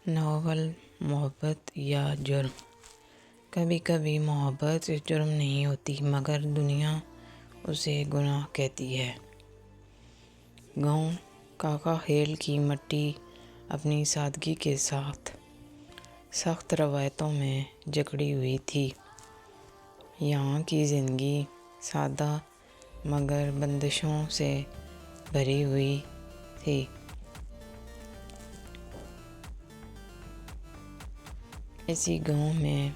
Novel محبت یا جرم۔ کبھی کبھی محبت جرم نہیں ہوتی مگر دنیا اسے گناہ کہتی ہے۔ گاؤں کاکا خیل کی مٹی اپنی سادگی کے ساتھ سخت روایتوں میں جکڑی ہوئی تھی۔ یہاں کی زندگی سادہ مگر بندشوں سے بھری ہوئی تھی۔ اسی گاؤں میں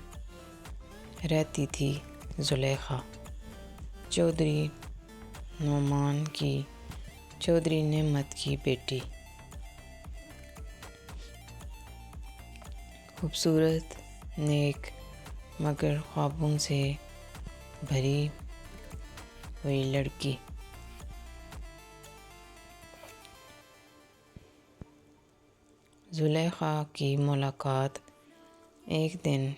رہتی تھی زلیخا، چودھری نعمان کی چودھری نعمت کی بیٹی۔ خوبصورت، نیک مگر خوابوں سے بھری ہوئی لڑکی۔ زلیخا کی ملاقات ایک دن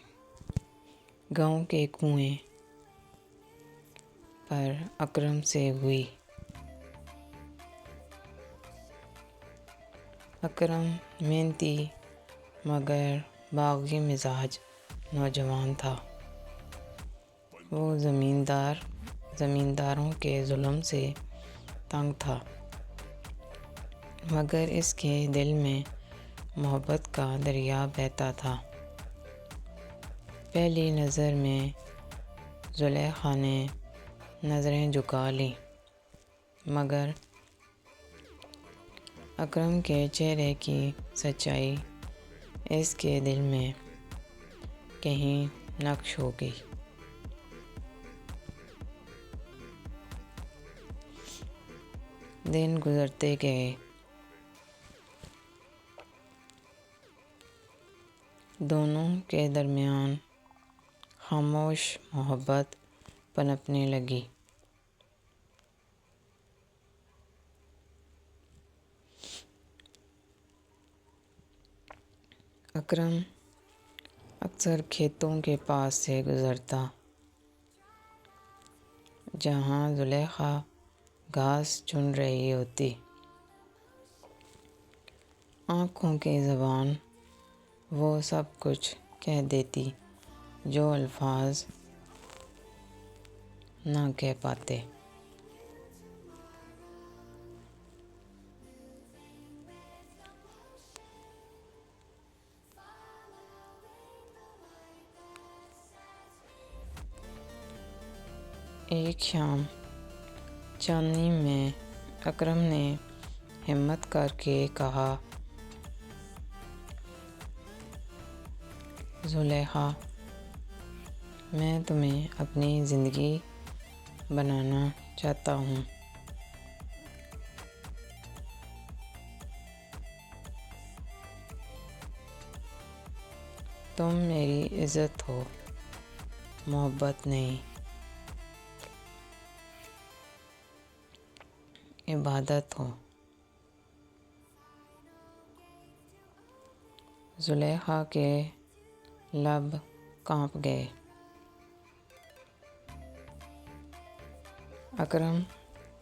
گاؤں کے کنویں پر اکرم سے ہوئی۔ اکرم محنتی مگر باغی مزاج نوجوان تھا۔ وہ زمینداروں کے ظلم سے تنگ تھا مگر اس کے دل میں محبت کا دریا بہتا تھا۔ پہلی نظر میں زلیخا نے نظریں جھکا لیں مگر اکرم کے چہرے کی سچائی اس کے دل میں کہیں نقش ہو گئی۔ دن گزرتے گئے، دونوں کے درمیان خاموش محبت پنپنے لگی۔ اکرم اکثر کھیتوں کے پاس سے گزرتا جہاں زلیخا گھاس چن رہی ہوتی۔ آنکھوں کی زبان وہ سب کچھ کہہ دیتی جو الفاظ نہ کہہ پاتے۔ ایک شام چاندنی میں اکرم نے ہمت کر کے کہا، زلیخا، میں تمہیں اپنی زندگی بنانا چاہتا ہوں۔ تم میری عزت ہو، محبت نہیں، عبادت ہو۔ زلیخا کے لب کانپ گئے۔ اکرم،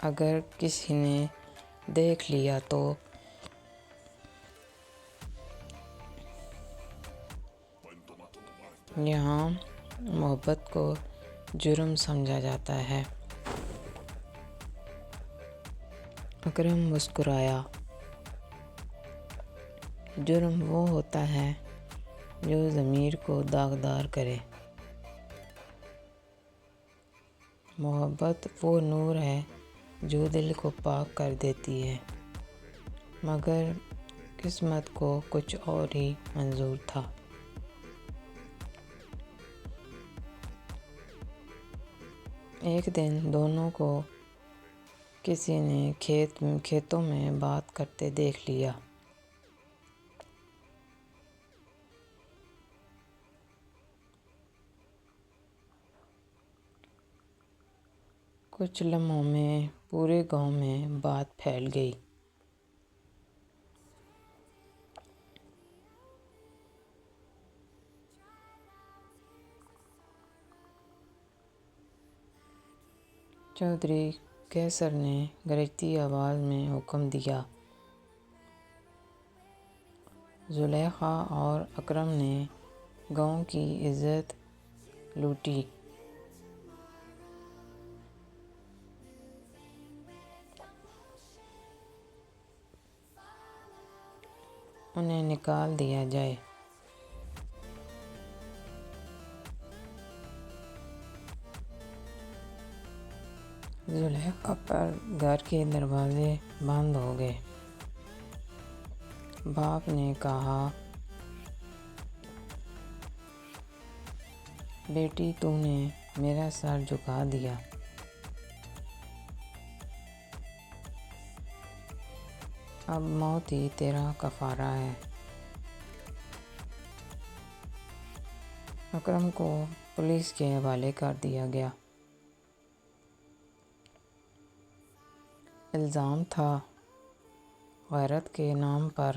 اگر کسی نے دیکھ لیا تو یہاں محبت کو جرم سمجھا جاتا ہے۔ اکرم مسکرایا، جرم وہ ہوتا ہے جو ضمیر کو داغدار کرے۔ محبت وہ نور ہے جو دل کو پاک کر دیتی ہے۔ مگر قسمت کو کچھ اور ہی منظور تھا۔ ایک دن دونوں کو کسی نے کھیتوں میں بات کرتے دیکھ لیا۔ کچھ لمحوں میں پورے گاؤں میں بات پھیل گئی۔ چودھری کیسر نے گرجتی آواز میں حکم دیا، زلیخا اور اکرم نے گاؤں کی عزت لوٹی۔ انہیں نکال دیا جائے۔ زلیخا پر گھر کے دروازے بند ہو گئے۔ باپ نے کہا، بیٹی تو نے میرا سر جھکا دیا، اب موت ہی تیرا کفارہ ہے۔ اکرم کو پولیس کے حوالے کر دیا گیا۔ الزام تھا غیرت کے نام پر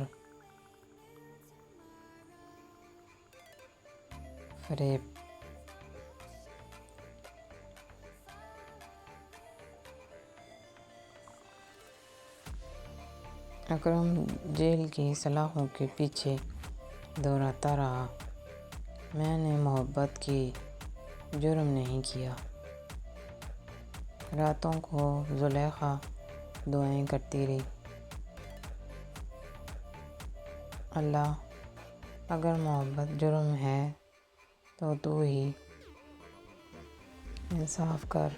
فریب۔ اکرم جیل کی سلاخوں کے پیچھے دوڑاتا رہا، میں نے محبت کی، جرم نہیں کیا۔ راتوں کو زلیخا دعائیں کرتی رہی، اللہ اگر محبت جرم ہے تو ہی انصاف کر۔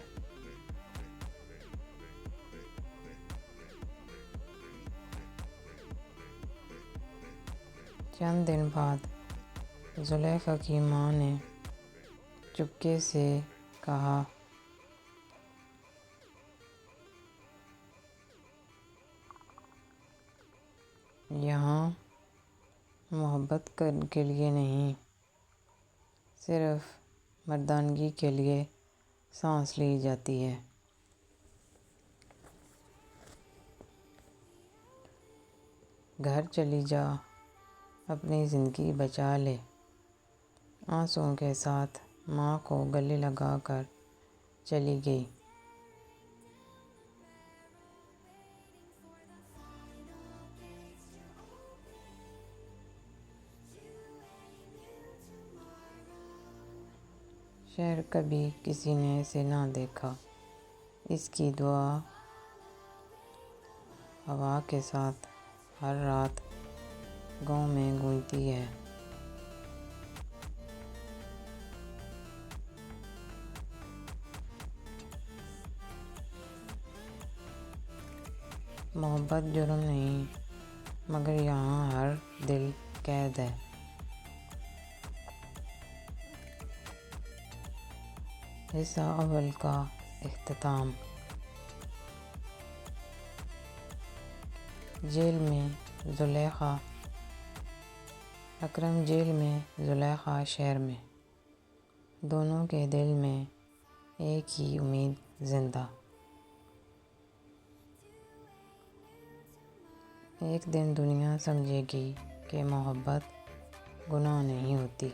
چند دن بعد زلیخا کی ماں نے چپکے سے کہا، یہاں محبت کے لیے نہیں، صرف مردانگی کے لیے سانس لی جاتی ہے۔ گھر چلی جا، اپنی زندگی بچا لے۔ آنسوؤں کے ساتھ ماں کو گلے لگا کر چلی گئی۔ شہر کبھی کسی نے اسے نہ دیکھا، اس کی دعا ہوا کے ساتھ ہر رات گاؤں میں گونجتی ہے۔ محبت جرم نہیں، مگر یہاں ہر دل قید ہے۔ حصہ اول کا اختتام۔ جیل میں زلیخا، اکرم جیل میں، زلیخا شہر میں، دونوں کے دل میں ایک ہی امید زندہ۔ ایک دن دنیا سمجھے گی کہ محبت گناہ نہیں ہوتی۔